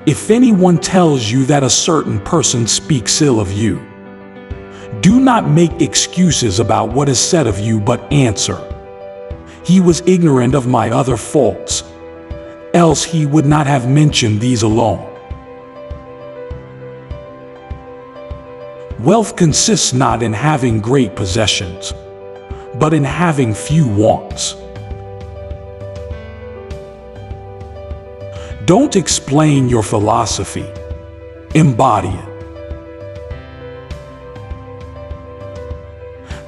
If anyone tells you that a certain person speaks ill of you, do not make excuses about what is said of you, but answer, "He was ignorant of my other faults, else he would not have mentioned these alone." Wealth consists not in having great possessions, but in having few wants. Don't explain your philosophy, embody it.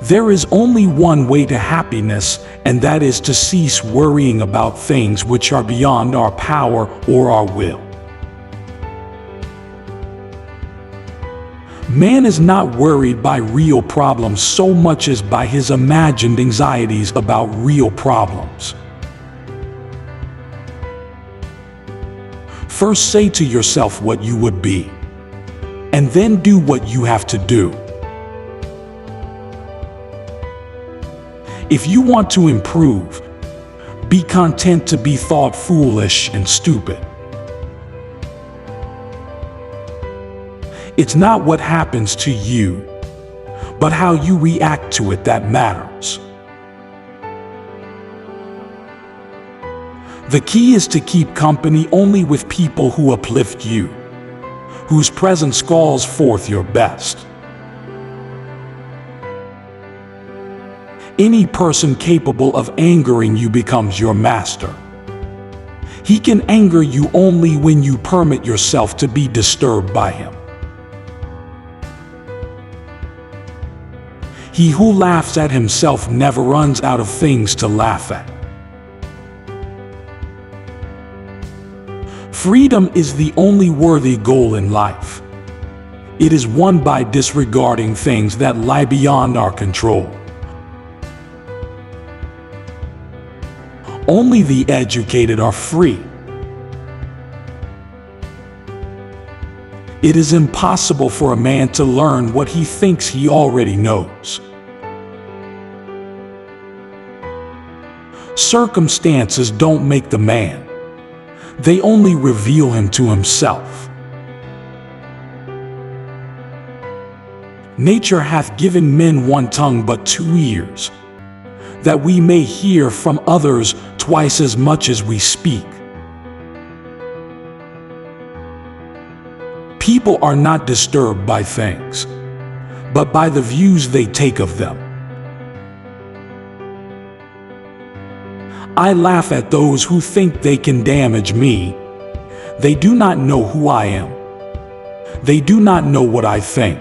There is only one way to happiness, and that is to cease worrying about things which are beyond our power or our will. Man is not worried by real problems so much as by his imagined anxieties about real problems. First say to yourself what you would be, and then do what you have to do. If you want to improve, be content to be thought foolish and stupid. It's not what happens to you, but how you react to it that matters. The key is to keep company only with people who uplift you, whose presence calls forth your best. Any person capable of angering you becomes your master. He can anger you only when you permit yourself to be disturbed by him. He who laughs at himself never runs out of things to laugh at. Freedom is the only worthy goal in life. It is won by disregarding things that lie beyond our control. Only the educated are free. It is impossible for a man to learn what he thinks he already knows. Circumstances don't make the man. They only reveal him to himself. Nature hath given men one tongue but 2 ears, that we may hear from others twice as much as we speak. People are not disturbed by things, but by the views they take of them. I laugh at those who think they can damage me. They do not know who I am. They do not know what I think.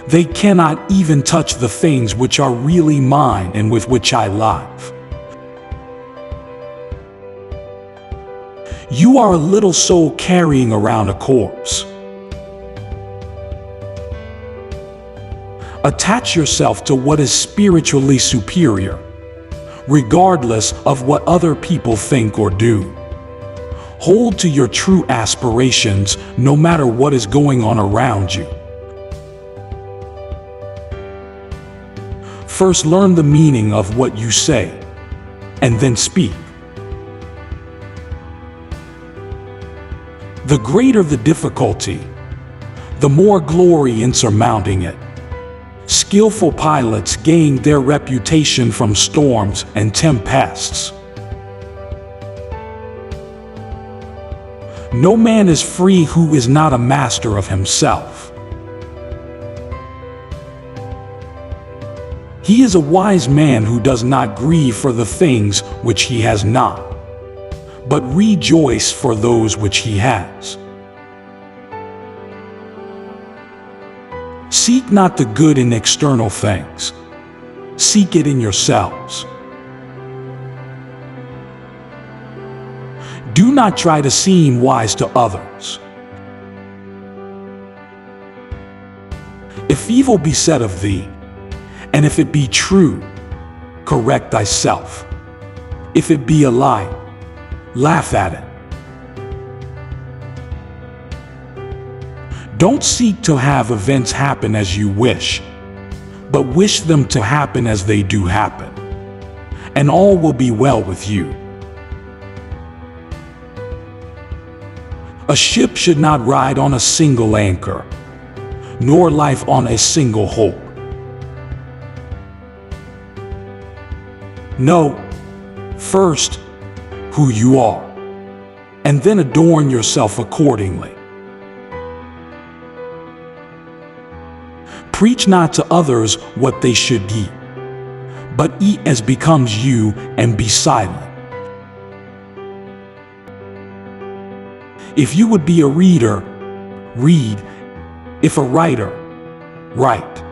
They cannot even touch the things which are really mine and with which I live. You are a little soul carrying around a corpse. Attach yourself to what is spiritually superior, regardless of what other people think or do. Hold to your true aspirations no matter what is going on around you. First, learn the meaning of what you say, and then speak. The greater the difficulty, the more glory in surmounting it. Skillful pilots gain their reputation from storms and tempests. No man is free who is not a master of himself. He is a wise man who does not grieve for the things which he has not, but rejoice for those which he has. Seek not the good in external things. Seek it in yourselves. Do not try to seem wise to others. If evil be said of thee, and if it be true, correct thyself. If it be a lie, laugh at it. Don't seek to have events happen as you wish, but wish them to happen as they do happen, and all will be well with you. A ship should not ride on a single anchor, nor life on a single hope. Know, first, who you are, and then adorn yourself accordingly. Preach not to others what they should eat, but eat as becomes you, and be silent. If you would be a reader, read. If a writer, write.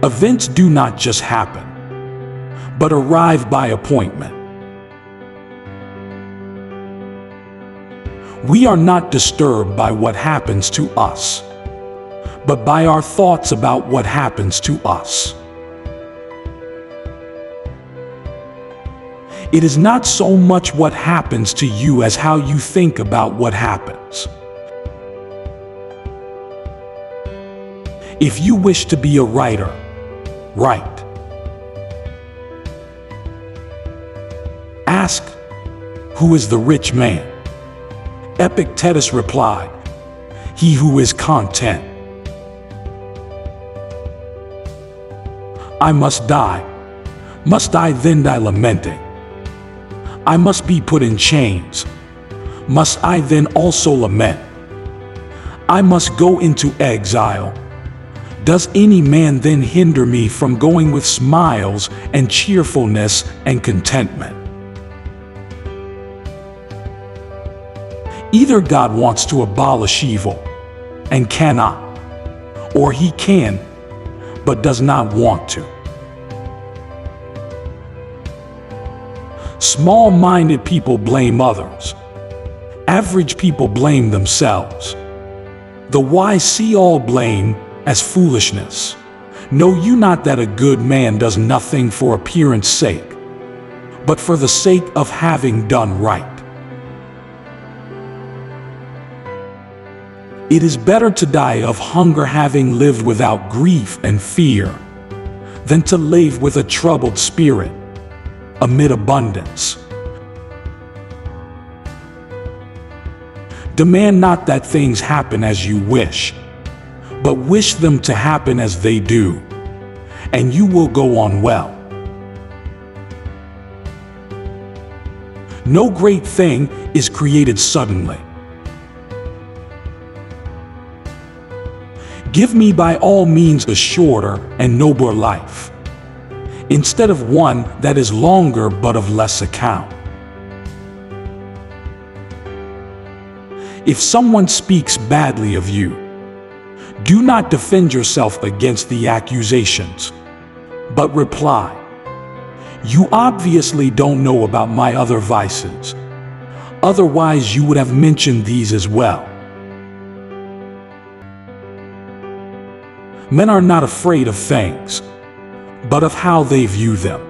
Events do not just happen, but arrive by appointment. We are not disturbed by what happens to us, but by our thoughts about what happens to us. It is not so much what happens to you as how you think about what happens. If you wish to be a writer, write. Ask, who is the rich man? Epictetus replied, he who is content. I must die. Must I then die lamenting? I must be put in chains. Must I then also lament? I must go into exile. Does any man then hinder me from going with smiles and cheerfulness and contentment? Either God wants to abolish evil and cannot, or he can, but does not want to. Small-minded people blame others. Average people blame themselves. The wise see all blame as foolishness. Know you not that a good man does nothing for appearance sake, but for the sake of having done right? It is better to die of hunger having lived without grief and fear, than to live with a troubled spirit amid abundance. Demand not that things happen as you wish, but wish them to happen as they do, and you will go on well. No great thing is created suddenly. Give me by all means a shorter and nobler life, instead of one that is longer but of less account. If someone speaks badly of you, do not defend yourself against the accusations, but reply, you obviously don't know about my other vices. Otherwise, you would have mentioned these as well. Men are not afraid of things, but of how they view them.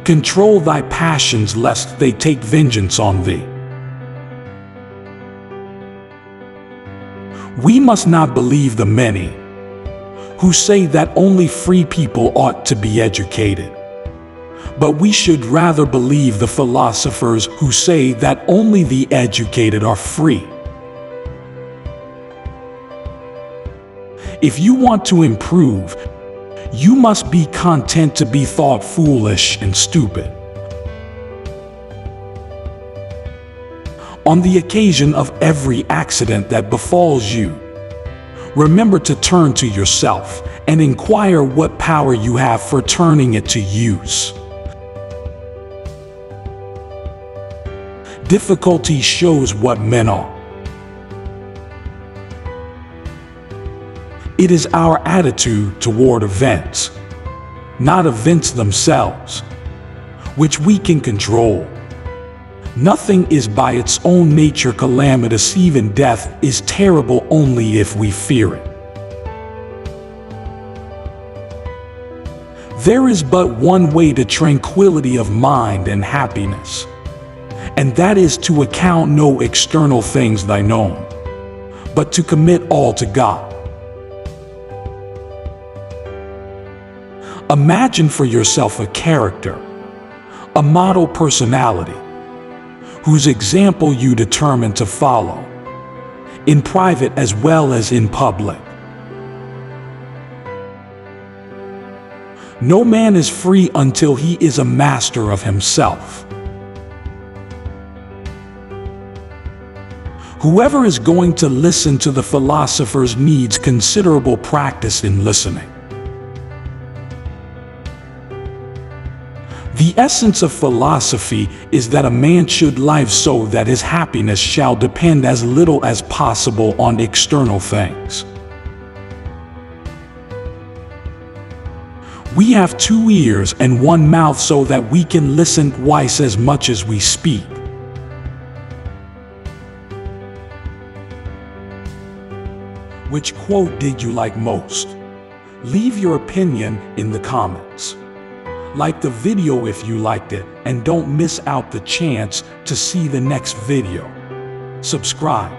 Control thy passions lest they take vengeance on thee. We must not believe the many who say that only free people ought to be educated, but we should rather believe the philosophers who say that only the educated are free. If you want to improve, you must be content to be thought foolish and stupid. On the occasion of every accident that befalls you, remember to turn to yourself and inquire what power you have for turning it to use. Difficulty shows what men are. It is our attitude toward events, not events themselves, which we can control. Nothing is by its own nature calamitous. Even death is terrible only if we fear it. There is but one way to tranquility of mind and happiness, and that is to account no external things thine own, but to commit all to God. Imagine for yourself a character a model personality whose example you determine to follow, in private as well as in public. No man is free until he is a master of himself. Whoever is going to listen to the philosophers needs considerable practice in listening. The essence of philosophy is that a man should live so that his happiness shall depend as little as possible on external things. We have 2 ears and 1 mouth so that we can listen twice as much as we speak. Which quote did you like most? Leave your opinion in the comments. Like the video if you liked it, and don't miss out the chance to see the next video. Subscribe.